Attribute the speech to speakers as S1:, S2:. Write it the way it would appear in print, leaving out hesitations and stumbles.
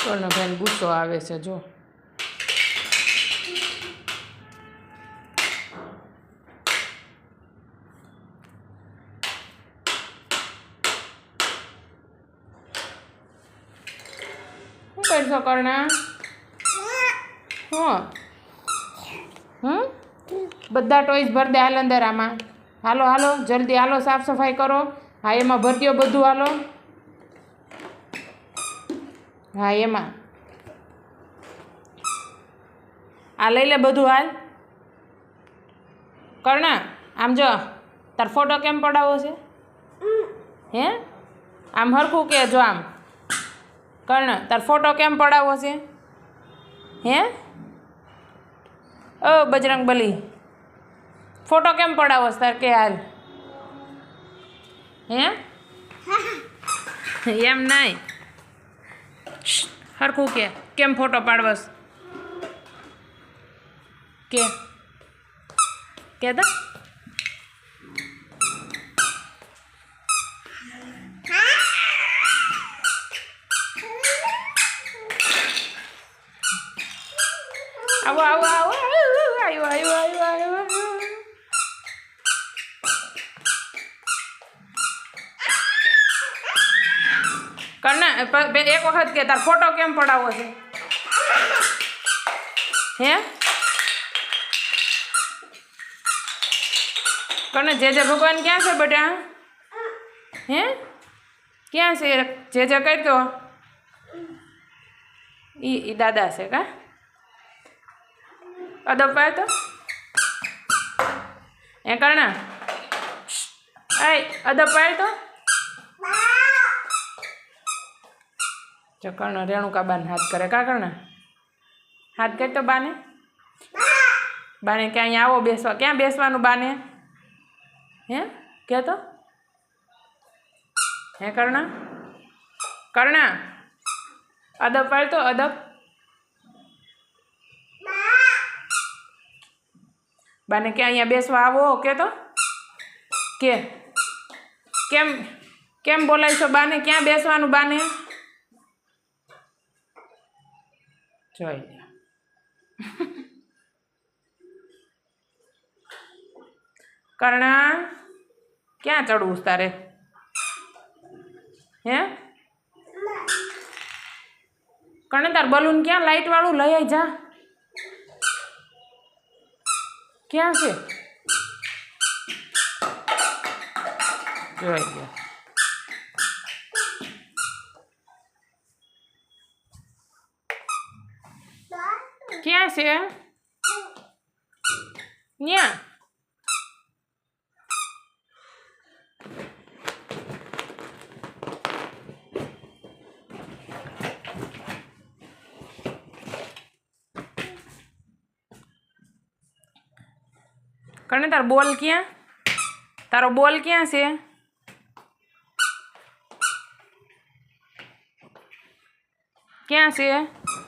S1: કર્ણભાઈને ગુસ્સો આવે છે જો શું કરશો કર્ણા બધા ટોયસ ભર દે હાલ અંદર આમાં હાલો હાલો જલ્દી હાલો સાફ સફાઈ કરો હા એમાં ભર દો બધું હાલો હા એમાં આ લઈ લે બધું હાલ કર્ણા આમ જો તાર ફોટો કેમ પડાવો છે હે આમ હરખું કે જો આમ કર્ણ તાર ફોટો કેમ પડાવો છે હે ઓ બજરંગબલી ફોટો કેમ પડાવો છે તાર કે હાલ હે એમ નહીં હરખું કે કેમ ફોટો પાડવસ કે તો આવો આવો આવો આવ્યો આવ્યો આવ્યો આવ્યો કર્ણા એક વખત કે તાર ફોટો કેમ પડાવો છે હે કર્ણા જે ભગવાન ક્યાં છે બેટા હે ક્યાં છે જે કહી દો ઈ દાદા છે કા અદબ પાય તો એ કર્ણા અદબ પાય તો જો કર્ણ રેણુકા બાને હાથ કરે કા કર્ણ હાથ કરી તો બાને બાને કે અહીંયા આવો બેસવા ક્યાં બેસવાનું બાને હે કે તો હે કર્ણ અદબ પાડ તો અદબ બાને કે અહીંયા બેસવા આવો કે તો કે કેમ કેમ બોલાય છો બાને ક્યાં બેસવાનું બાને જોઈ કર્ણા ક્યાં ચડવું તારે હે કર્ણ તાર બલૂન ક્યાં લાઈટ વાળું લઈ આવી જા ક્યાં છે જોઈ ગયા ક્યાં છે ન્યા કને તારો બોલ ક્યાં તારો બોલ ક્યાં છે ક્યાં છે